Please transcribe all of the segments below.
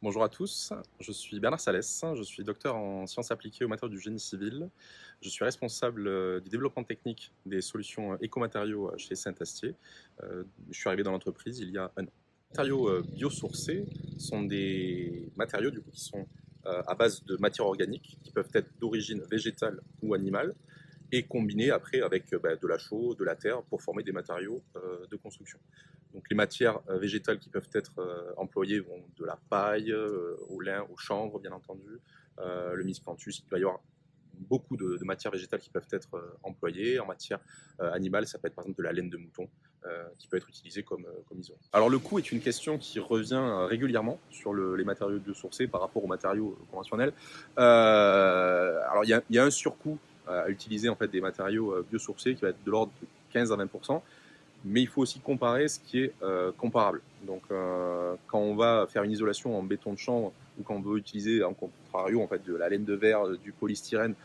Bonjour à tous, je suis Bernard Salès, je suis docteur en sciences appliquées aux matériaux du génie civil. Je suis responsable du développement technique des solutions écomatériaux chez Saint-Astier. Je suis arrivé dans l'entreprise il y a un an. Les matériaux biosourcés sont des matériaux du coup, qui sont à base de matières organiques qui peuvent être d'origine végétale ou animale et combinés après avec de la chaux, de la terre pour former des matériaux de construction. Donc les matières végétales qui peuvent être employées vont de la paille au lin, au chanvre bien entendu, le miscanthus, il va y avoir beaucoup de matières végétales qui peuvent être employées. En matière animale, ça peut être par exemple de la laine de mouton qui peut être utilisée comme isolant. Alors le coût est une question qui revient régulièrement sur les matériaux biosourcés par rapport aux matériaux conventionnels. Alors il y a un surcoût à utiliser en fait des matériaux biosourcés qui va être de l'ordre de 15 à 20%, mais il faut aussi comparer ce qui est comparable. Donc quand on va faire une isolation en béton de chanvre ou quand on veut utiliser en contrario en fait, de la laine de verre, du polystyrène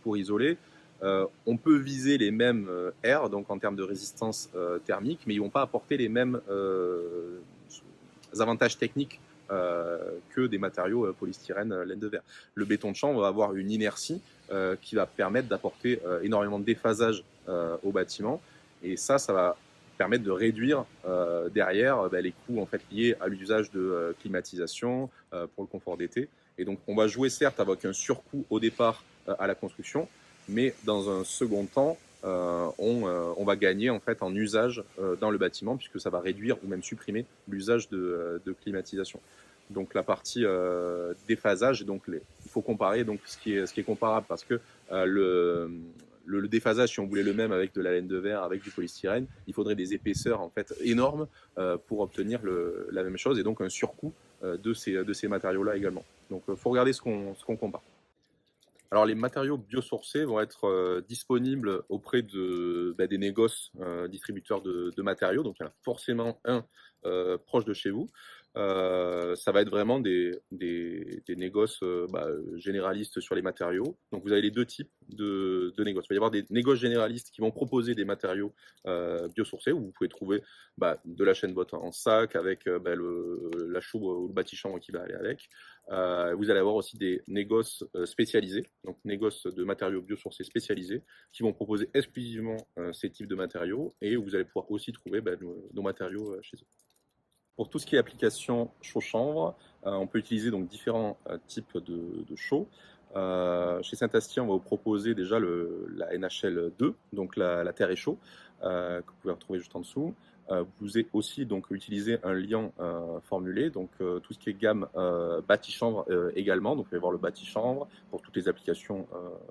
pour isoler, on peut viser les mêmes R, donc en termes de résistance thermique, mais ils ne vont pas apporter les mêmes avantages techniques que des matériaux polystyrène, laine de verre. Le béton de chanvre va avoir une inertie qui va permettre d'apporter énormément de déphasage au bâtiment, et ça va permettre de réduire derrière les coûts en fait, liés à l'usage de climatisation pour le confort d'été. Et donc on va jouer certes avec un surcoût au départ à la construction, mais dans un second temps, on va gagner en fait en usage dans le bâtiment puisque ça va réduire ou même supprimer l'usage de climatisation. Donc la partie déphasage, donc il faut comparer donc ce qui est comparable parce que le déphasage, si on voulait le même avec de la laine de verre, avec du polystyrène, il faudrait des épaisseurs en fait énormes pour obtenir la même chose et donc un surcoût de ces matériaux-là également. Donc il faut regarder ce qu'on compare. Alors les matériaux biosourcés vont être disponibles auprès des négoces distributeurs de matériaux, donc il y en a forcément un proche de chez vous. Ça va être vraiment des négoces généralistes sur les matériaux. Donc vous avez les deux types de négoces. Il va y avoir des négoces généralistes qui vont proposer des matériaux biosourcés, où vous pouvez trouver de la chaîne botte en sac avec la chaux ou le bâti-chambre qui va aller avec. Vous allez avoir aussi des négoces spécialisés, donc négoces de matériaux biosourcés spécialisés, qui vont proposer exclusivement ces types de matériaux, et où vous allez pouvoir aussi trouver nos matériaux chez eux. Pour tout ce qui est application chaux-chanvre, on peut utiliser donc différents types de chaux. Chez Saint-Astier, on va vous proposer déjà la NHL2, donc la terre et chaux, que vous pouvez retrouver juste en dessous. Vous avez aussi donc utilisé un liant formulé, donc tout ce qui est gamme bâti-chanvre également. Donc vous allez voir le bâti-chanvre pour toutes les applications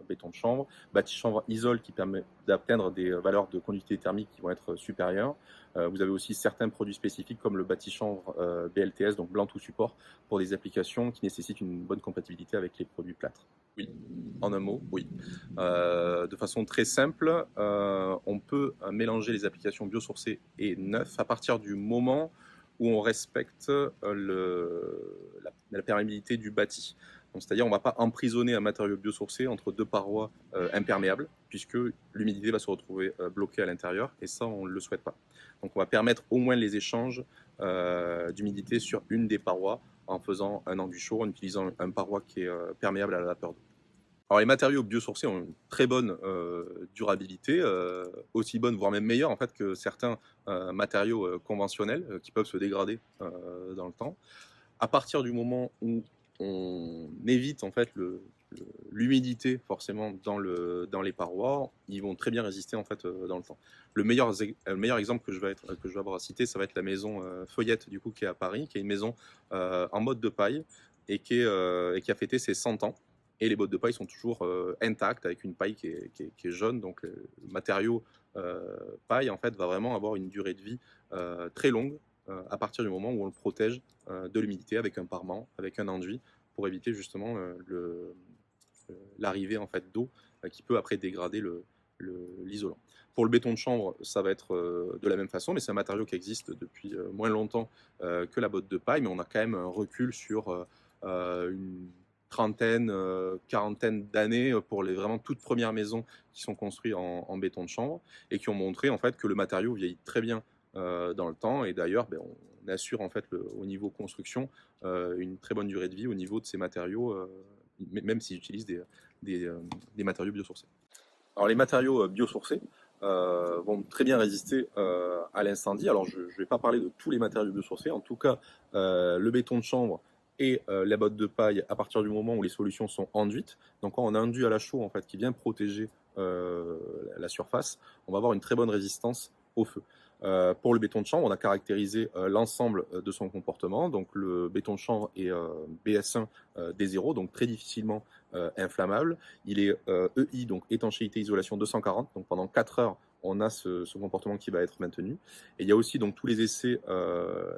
béton de chanvre, bâti-chanvre isole qui permet d'atteindre des valeurs de conductivité thermique qui vont être supérieures. Vous avez aussi certains produits spécifiques comme le bâti-chanvre BLTS, donc blanc tout support, pour des applications qui nécessitent une bonne compatibilité avec les produits plâtres. Oui, en un mot, oui. De façon très simple, on peut mélanger les applications biosourcées et neuves à partir du moment où on respecte la perméabilité du bâti. C'est-à-dire on ne va pas emprisonner un matériau biosourcé entre deux parois imperméables, puisque l'humidité va se retrouver bloquée à l'intérieur, et ça, on ne le souhaite pas. Donc on va permettre au moins les échanges d'humidité sur une des parois en faisant un enduit chaud, en utilisant un paroi qui est perméable à la vapeur d'eau. Alors les matériaux biosourcés ont une très bonne durabilité, aussi bonne, voire même meilleure en fait que certains matériaux conventionnels qui peuvent se dégrader dans le temps. À partir du moment où on évite en fait l'humidité forcément dans les parois, ils vont très bien résister en fait dans le temps. Le meilleur exemple que je vais avoir à citer, ça va être la maison Feuillette du coup qui est à Paris, qui est une maison en mode de paille et qui a fêté ses 100 ans. Et les bottes de paille sont toujours intactes avec une paille qui est jaune. Donc le matériau paille en fait va vraiment avoir une durée de vie très longue à partir du moment où on le protège de l'humidité avec un parement, avec un enduit, pour éviter justement l'arrivée en fait d'eau qui peut après dégrader l'isolant. Pour le béton de chanvre, ça va être de la même façon, mais c'est un matériau qui existe depuis moins longtemps que la botte de paille, mais on a quand même un recul sur une trentaine, quarantaine d'années pour les vraiment toutes premières maisons qui sont construites en béton de chanvre et qui ont montré en fait que le matériau vieillit très bien dans le temps. Et d'ailleurs, ben, on assure en fait au niveau construction une très bonne durée de vie au niveau de ces matériaux, même s'ils utilisent des matériaux biosourcés. Alors les matériaux biosourcés vont très bien résister à l'incendie. Alors je ne vais pas parler de tous les matériaux biosourcés, en tout cas le béton de chanvre et la botte de paille à partir du moment où les solutions sont enduites. Donc quand on a un enduit à la chaux en fait, qui vient protéger la surface, on va avoir une très bonne résistance au feu. Pour le béton de chanvre, on a caractérisé l'ensemble de son comportement. Donc le béton de chanvre est BS1 D0, donc très difficilement inflammable. Il est EI, donc étanchéité isolation 240. Donc pendant 4 heures, on a ce comportement qui va être maintenu. Et il y a aussi donc tous les essais,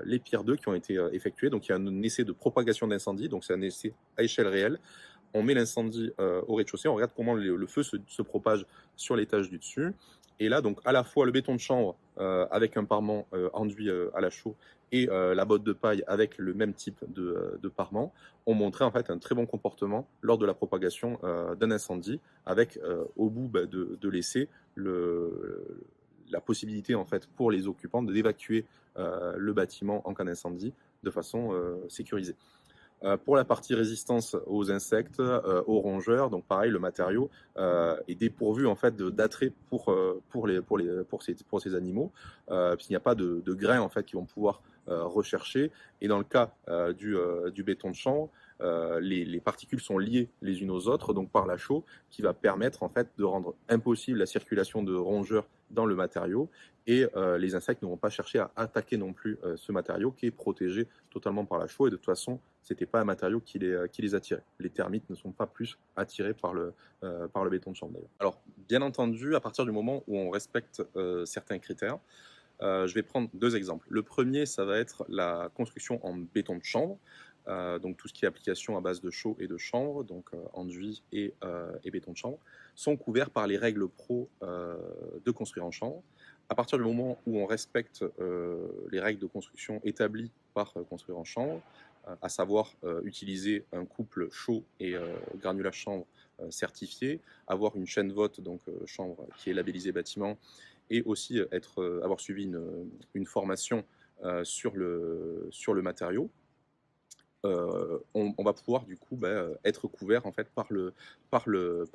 les Pierre 2 qui ont été effectués. Donc il y a un essai de propagation d'incendie. Donc c'est un essai à échelle réelle. On met l'incendie au rez-de-chaussée, on regarde comment le feu se propage sur l'étage du dessus. Et là, donc, à la fois le béton de chanvre avec un parement enduit à la chaux et la botte de paille avec le même type de parement ont montré en fait un très bon comportement lors de la propagation d'un incendie, avec au bout de l'essai la possibilité en fait pour les occupants d'évacuer le bâtiment en cas d'incendie de façon sécurisée. Pour la partie résistance aux insectes, aux rongeurs, donc pareil, le matériau est dépourvu en fait d'attrait pour ces animaux, puisqu'il n'y a pas de grains en fait qui vont pouvoir rechercher. Et dans le cas du béton de chanvre, les particules sont liées les unes aux autres, donc par la chaux, qui va permettre en fait de rendre impossible la circulation de rongeurs dans le matériau, et les insectes ne vont pas chercher à attaquer non plus ce matériau qui est protégé totalement par la chaux, et de toute façon c'était pas un matériau qui les attirait. Les termites ne sont pas plus attirés par le béton de chanvre d'ailleurs. Alors bien entendu, à partir du moment où on respecte certains critères, je vais prendre 2 exemples. Le premier, ça va être la construction en béton de chanvre, donc tout ce qui est application à base de chaux et de chanvre, donc enduit et béton de chanvre, sont couverts par les règles pro de construire en chanvre. À partir du moment où on respecte les règles de construction établies par construire en chanvre, à savoir utiliser un couple chaux et granulage chanvre certifié, avoir une chaîne vote, donc chanvre qui est labellisée bâtiment, et aussi avoir suivi une formation sur le matériau, on va pouvoir du coup être couvert en fait par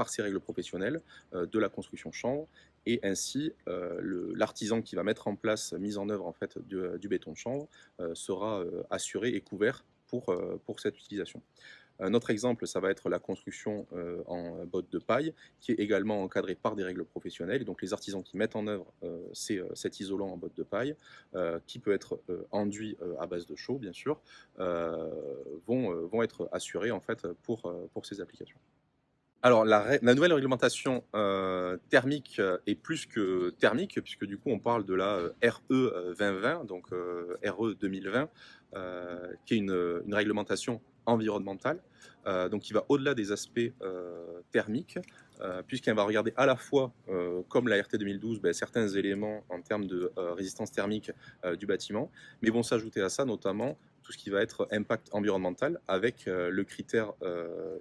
ces règles professionnelles de la construction chanvre, et ainsi l'artisan qui va mettre en place, mise en œuvre en fait du béton de chanvre sera assuré et couvert pour cette utilisation. Un autre exemple, ça va être la construction en botte de paille, qui est également encadrée par des règles professionnelles. Et donc les artisans qui mettent en œuvre cet isolant en botte de paille, qui peut être enduit à base de chaux, bien sûr, vont être assurés en fait pour ces applications. Alors, la nouvelle réglementation thermique est plus que thermique, puisque du coup, on parle de la RE 2020, donc RE 2020, qui est une réglementation environnementale, donc qui va au-delà des aspects thermiques, puisqu'elle va regarder à la fois, comme la RT 2012, certains éléments en termes de résistance thermique du bâtiment, mais vont s'ajouter à ça notamment tout ce qui va être impact environnemental, avec le critère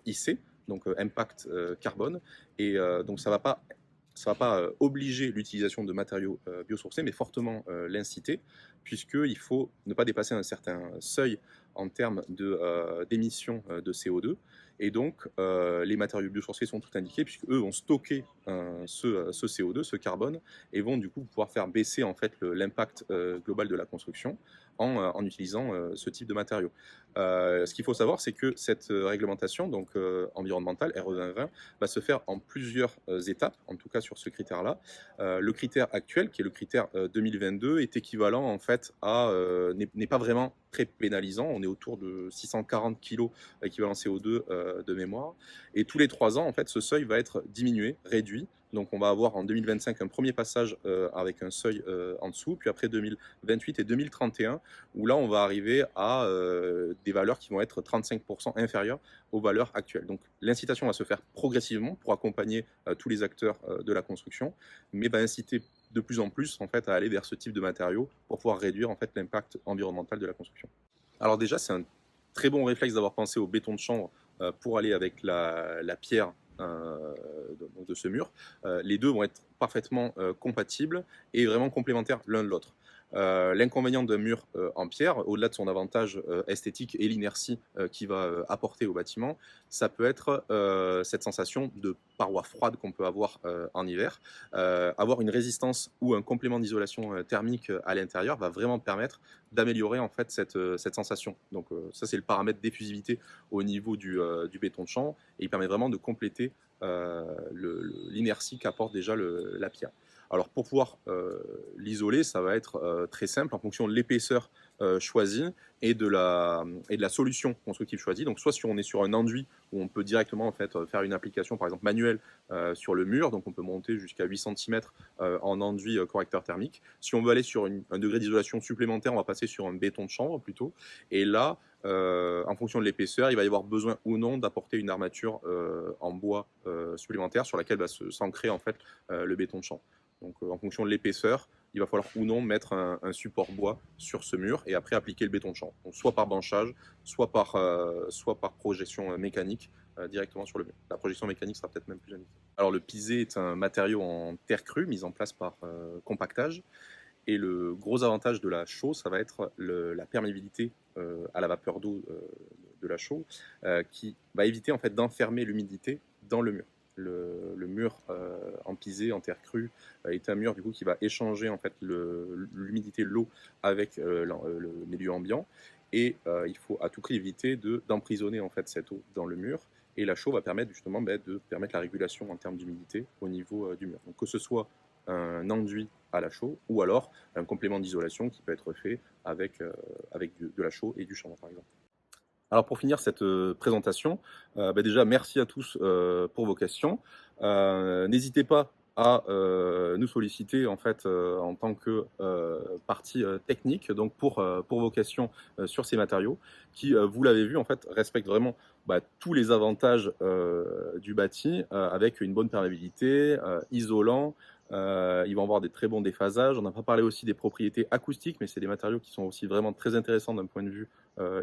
IC, donc impact carbone. Et donc ça va pas obliger l'utilisation de matériaux biosourcés, mais fortement l'inciter, puisqu'il faut ne pas dépasser un certain seuil en termes d'émissions de CO2. Et donc, les matériaux biosourcés sont tout indiqués, puisqu'eux vont stocker ce CO2, ce carbone, et vont du coup pouvoir faire baisser en fait l'impact global de la construction en utilisant ce type de matériaux. Ce qu'il faut savoir, c'est que cette réglementation donc, environnementale, RE 2020, va se faire en plusieurs étapes, en tout cas sur ce critère-là. Le critère actuel, qui est le critère 2022, est équivalent en fait n'est pas vraiment très pénalisant. On est autour de 640 kg équivalent CO2 de mémoire. Et tous les 3 ans, en fait, ce seuil va être diminué, réduit. Donc on va avoir en 2025 un premier passage avec un seuil en dessous, puis après 2028 et 2031, où là on va arriver à des valeurs qui vont être 35% inférieures aux valeurs actuelles. Donc l'incitation va se faire progressivement pour accompagner tous les acteurs de la construction, mais va inciter de plus en plus en fait, à aller vers ce type de matériaux pour pouvoir réduire en fait, l'impact environnemental de la construction. Alors déjà, c'est un très bon réflexe d'avoir pensé au béton de chanvre pour aller avec la pierre de ce mur. Les deux vont être parfaitement compatibles et vraiment complémentaires l'un de l'autre. L'inconvénient d'un mur en pierre, au-delà de son avantage esthétique et l'inertie qu'il va apporter au bâtiment, ça peut être cette sensation de paroi froide qu'on peut avoir en hiver. Avoir une résistance ou un complément d'isolation thermique à l'intérieur va vraiment permettre d'améliorer en fait cette sensation. Donc ça c'est le paramètre d'effusivité au niveau du béton de champ et il permet vraiment de compléter l'inertie qu'apporte déjà la pierre. Alors pour pouvoir l'isoler, ça va être très simple en fonction de l'épaisseur choisie et de la solution constructive choisie. Donc soit si on est sur un enduit où on peut directement en fait faire une application par exemple manuelle sur le mur, donc on peut monter jusqu'à 8 cm en enduit correcteur thermique. Si on veut aller sur un degré d'isolation supplémentaire, on va passer sur un béton de chambre plutôt. Et là, en fonction de l'épaisseur, il va y avoir besoin ou non d'apporter une armature en bois supplémentaire sur laquelle va s'ancrer en fait le béton de chambre. Donc en fonction de l'épaisseur, il va falloir ou non mettre un support bois sur ce mur et après appliquer le béton de chambre. Donc soit par banchage, soit par projection mécanique directement sur le mur. La projection mécanique sera peut-être même plus indiquée. Alors le pisé est un matériau en terre crue mis en place par compactage. Et le gros avantage de la chaux, ça va être la perméabilité à la vapeur d'eau de la chaux, qui va éviter en fait d'enfermer l'humidité dans le mur. Le mur en pisé, en terre crue, est un mur du coup qui va échanger en fait l'humidité de l'eau avec le milieu ambiant. Et il faut à tout prix éviter d'emprisonner en fait cette eau dans le mur. Et la chaux va permettre justement de permettre la régulation en termes d'humidité au niveau du mur. Donc que ce soit un enduit à la chaux ou alors un complément d'isolation qui peut être fait avec de la chaux et du chanvre par exemple. Alors pour finir cette présentation, déjà merci à tous pour vos questions. N'hésitez pas à nous solliciter en fait en tant que partie technique donc pour vos questions sur ces matériaux qui, vous l'avez vu en fait, respectent vraiment tous les avantages du bâti avec une bonne perméabilité, isolant. Ils vont avoir des très bons déphasages. On n'a pas parlé aussi des propriétés acoustiques, mais c'est des matériaux qui sont aussi vraiment très intéressants d'un point de vue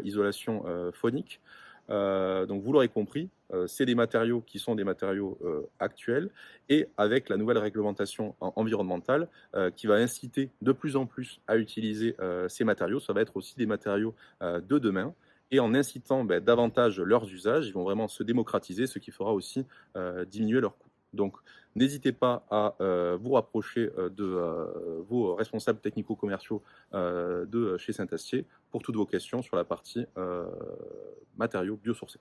isolation phonique. Donc vous l'aurez compris, c'est des matériaux qui sont des matériaux actuels et avec la nouvelle réglementation environnementale qui va inciter de plus en plus à utiliser ces matériaux, ça va être aussi des matériaux de demain. Et en incitant davantage leurs usages, ils vont vraiment se démocratiser, ce qui fera aussi diminuer leurs coûts. Donc n'hésitez pas à vous rapprocher de vos responsables technico-commerciaux de chez Saint-Astier pour toutes vos questions sur la partie matériaux biosourcés.